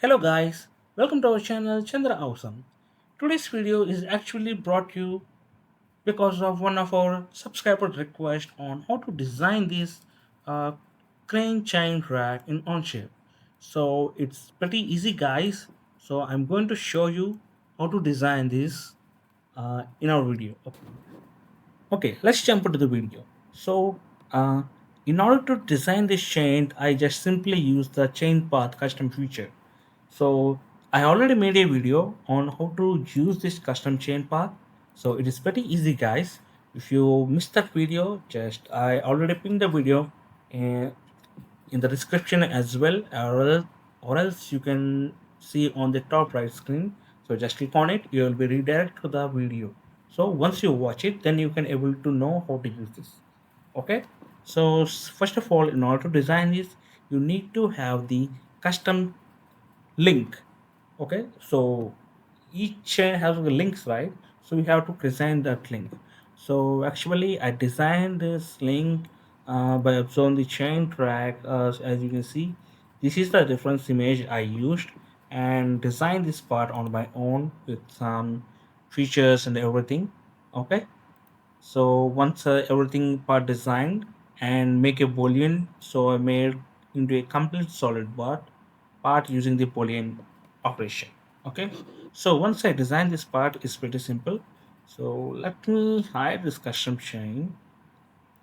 Hello guys, welcome to our channel ChandraAwesome. Today's video is actually brought to you because of one of our subscriber request on how to design this uh, crane chain rack in Onshape. So it's pretty easy guys. So I'm going to show you how to design this in our video. Okay, let's jump into the video. So, uh, in order to design this chain, I just simply use the chain path custom feature. So, I already made a video on how to use this custom chain path. So, it is pretty easy, guys. If you missed that video, just I already pinned the video in, in the description as well, or else you can see on the top right screen. So, just click on it, you will be redirected to the video. So once you watch it, then you can able to know how to use this. Okay, so first of all, in order to design this, you need to have the custom link. Okay, so each chain has the links, right? So you have to design that link. So actually I designed this link by observing the chain track. As you can see, this is the reference image I used and designed this part on my own with some features and everything. Okay, so once everything part designed and make a boolean, so I made into a complete solid part using the boolean operation. Okay, so once I design this part, it's pretty simple. So let me hide this custom chain.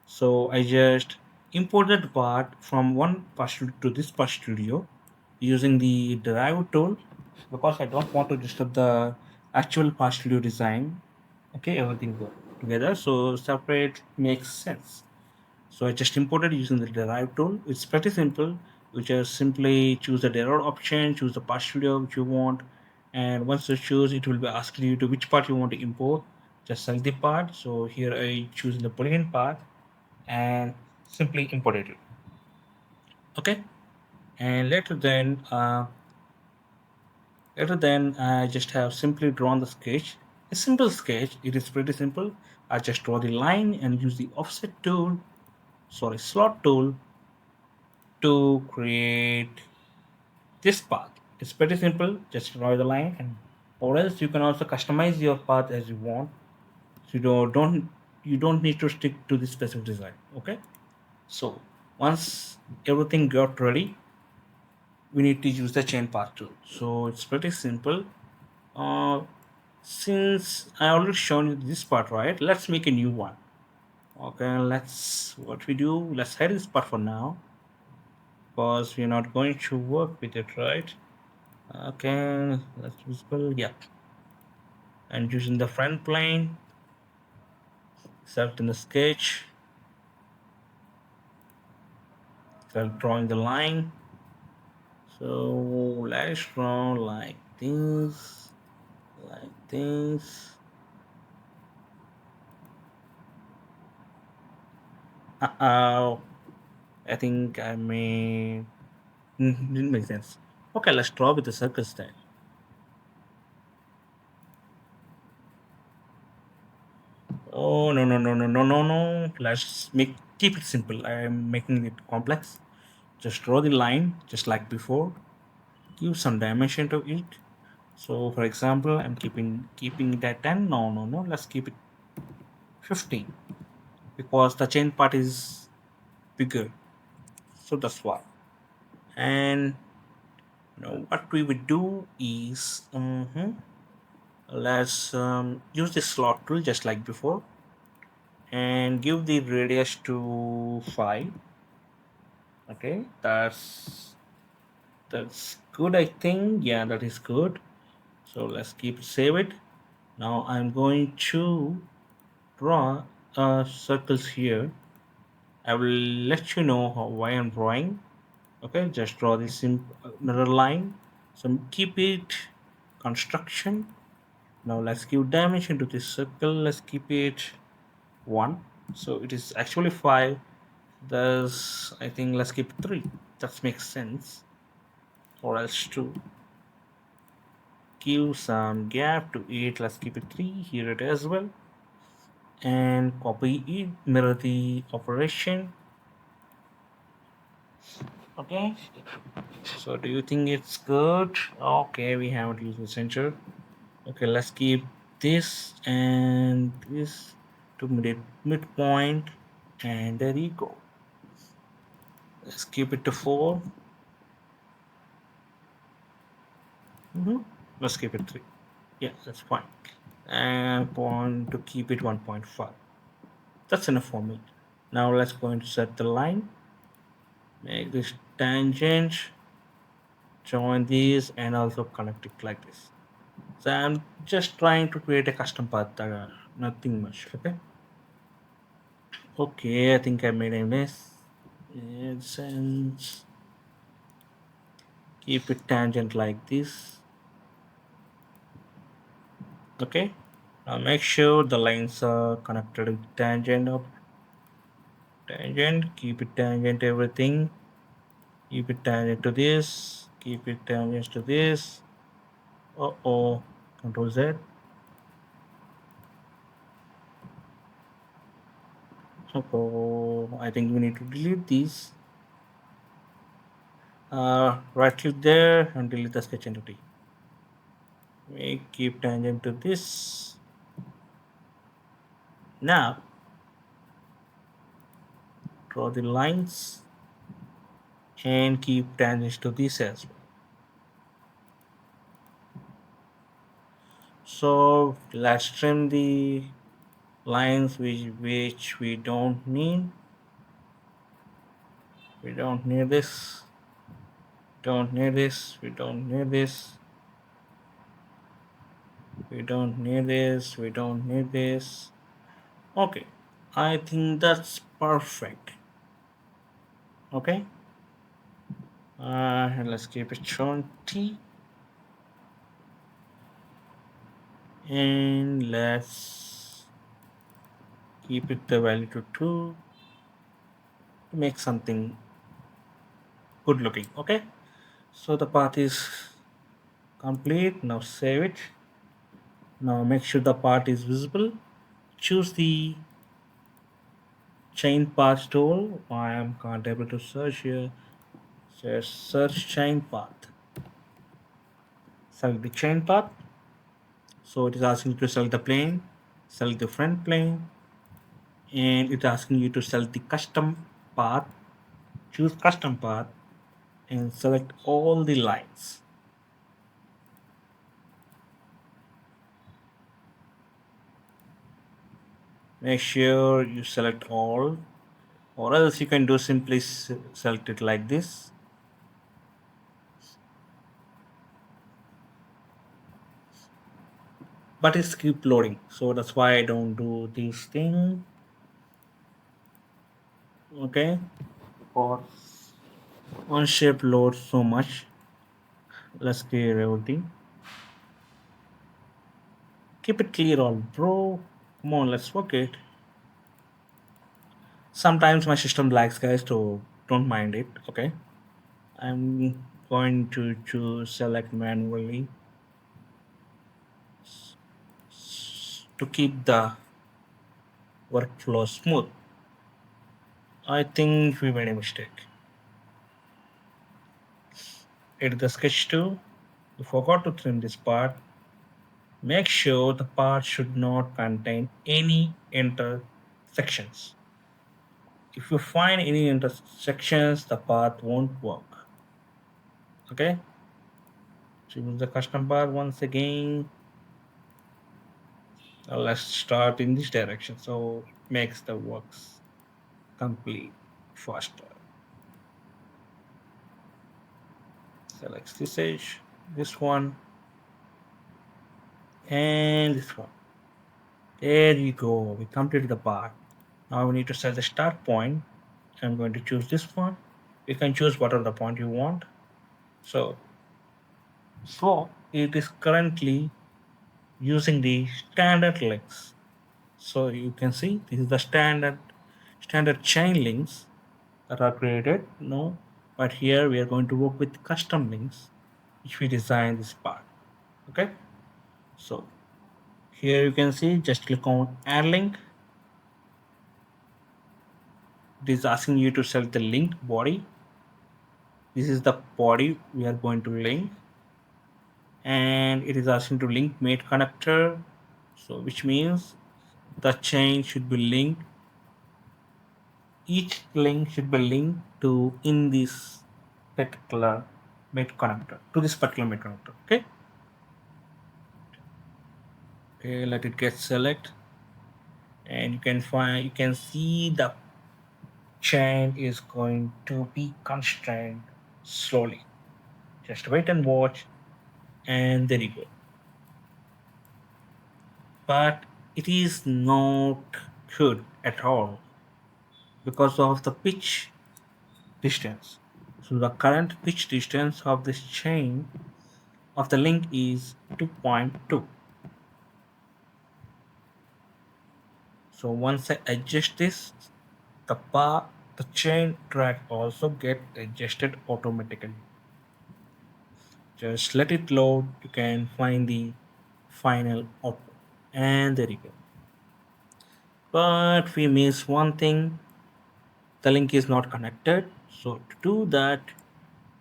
So I just imported part from one part studio to this part studio using the derive tool because I don't want to disturb the actual part studio design. Okay, everything go together. So separate makes sense. So I just imported using the derive tool. It's pretty simple. You just simply choose the derive option, choose the part studio which you want, and once you choose, it will be asking you to which part you want to import. Just select the part. So here I choose the Boolean part and simply imported it. Okay, and later then I just have simply drawn the sketch, a simple sketch. It is pretty simple. I just draw the line and use the offset tool, sorry, slot tool, to create this path. It's pretty simple. Just draw the line, and or else you can also customize your path as you want. So you don't need to stick to this specific design. Okay, so once everything got ready, we need to use the chain path tool. So it's pretty simple. uh, since I already shown you this part, right, let's make a new one. Okay, let's hide this part for now because we're not going to work with it, right? Okay, let's visible, yeah. And using the front plane, select in the sketch, start drawing the line. So let's draw like this, like this. Uh-oh, I think I may didn't make sense. Okay, let's draw with the circle style. Oh no, no, no, no, no, no, no. Let's keep it simple. I am making it complex. Just draw the line just like before. Give some dimension to it. So for example, I'm keeping it at 10. No, no, no. Let's keep it 15 because the chain part is bigger. So that's why. And what we would do is let's use the slot tool just like before and give the radius to 5. Okay, that's good, I think. Yeah, that is good. So let's save it. Now I'm going to draw circles here. I will let you know why I'm drawing. Okay, just draw this another line. So keep it construction. Now let's give dimension to this circle. Let's keep it 1. So it is actually 5. Thus, I think let's keep 3. That makes sense. Or else 2. Give some gap to it. Let's keep it 3. Here it as well. And copy it. Mirror the operation. Okay. So do you think it's good? Okay, we haven't used the center. Okay, let's keep this and this to midpoint, and there you go. Let's keep it to 4. Let's keep it 3. Yeah, that's fine. And want to keep it 1.5. That's enough for me. Now let's go and set the line. Make this tangent, join these, and also connect it like this. So I'm just trying to create a custom path, nothing much. Okay. Okay, I think I made a mess. AdSense. Keep it tangent like this. Okay. Now make sure the lines are connected with tangent of tangent. Keep it tangent everything. Keep it tangent to this. Keep it tangent to this. Oh. Control Z. Oh, I think we need to delete these. Right click there and delete the sketch entity. We keep tangent to this. Now draw the lines and keep tangents to this as well. So let's trim the lines which we don't need. We don't need this. Don't need this. We don't need this. We don't need this. We don't need this. Okay. I think that's perfect. Okay. And let's keep it 20. And let's keep it the value to 2 to make something good looking. Okay. So the path is complete. Now save it. Now make sure the part is visible. Choose the chain path tool. I am can't able to search here. Search chain path. Select the chain path. So it is asking you to select the plane, select the front plane, and it's asking you to select the custom path. Choose custom path and select all the lines. Make sure you select all, or else you can do simply select it like this. But it's keep loading, so that's why I don't do this thing. Okay, or Onshape loads so much. Let's clear everything. Keep it clear all, bro. Come on, let's work it. Sometimes my system lags, guys, so don't mind it. Okay, I'm going to choose select manually to keep the workflow smooth. I think we made a mistake. Edit the sketch too. You forgot to trim this part. Make sure the part should not contain any intersections. If you find any intersections, the path won't work. Okay? Choose the custom path once again. Now let's start in this direction so it makes the works complete faster. Select this edge, this one, and this one. There you go. We completed the part. Now we need to set the start point. I'm going to choose this one. You can choose whatever the point you want. So, so it is currently using the standard links. So you can see this is the standard chain links that are created. No, but here we are going to work with custom links, which we design this part. Okay. So here you can see just click on add link. It is asking you to select the linked body. This is the body we are going to link, and it is asking to link mate connector. So which means the chain should be linked. Each link should be linked to in this particular mate connector to this particular mate connector. Okay. Okay. Let it get select, and you can see the chain is going to be constrained slowly. Just wait and watch, and there you go. But it is not good at all because of the pitch distance. So the current pitch distance of this chain of the link is 2.2. So once I adjust this, the chain track also get adjusted automatically. Just let it load. You can find the final output, and there you go. But we miss one thing: the link is not connected. So to do that,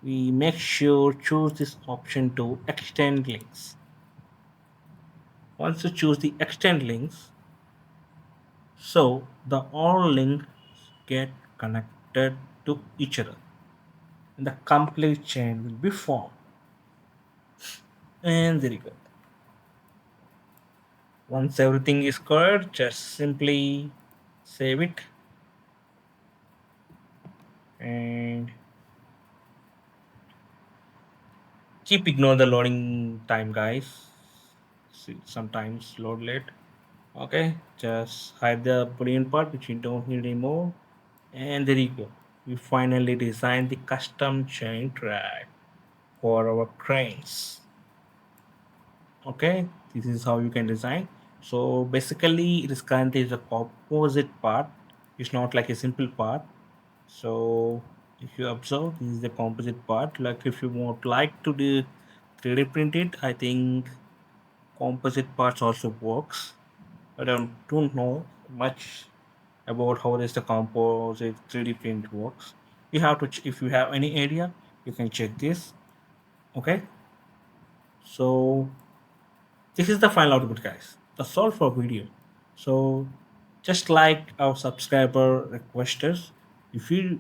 we make sure choose this option to extend links. Once you choose the extend links, so the all links get connected to each other, and the complete chain will be formed. And there you go. Once everything is covered, just simply save it and keep ignore the loading time, guys. Sometimes load late. Okay, just hide the boolean part which you don't need anymore. And there you go. We finally designed the custom chain track for our cranes. Okay, this is how you can design. So basically, it is currently the composite part. It's not like a simple part. So if you observe, this is the composite part. Like if you would like to do 3D print it, I think composite parts also works. I don't know much about how does the composite 3D print works. You have to if you have any idea, you can check this. Okay, so this is the final output, guys. That's all for video. So just like our subscriber requesters, if you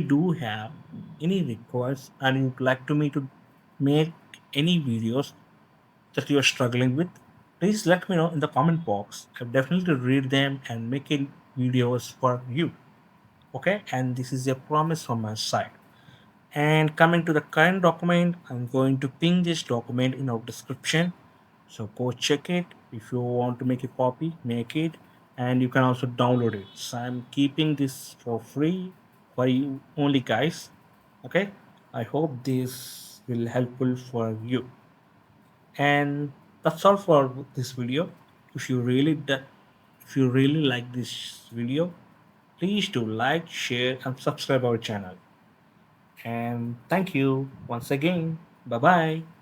do have any requests and you'd like to me to make any videos that you are struggling with, please let me know in the comment box. I'll definitely read them and make it videos for you. Okay, and this is a promise from my side. And coming to the current document, I'm going to ping this document in our description. So go check it. If you want to make a copy, make it. And you can also download it. So I'm keeping this for free for you only, guys. Okay. I hope this will helpful for you. And that's all for this video. If you really if you really like this video, please do like, share, and subscribe our channel. And thank you once again. Bye bye.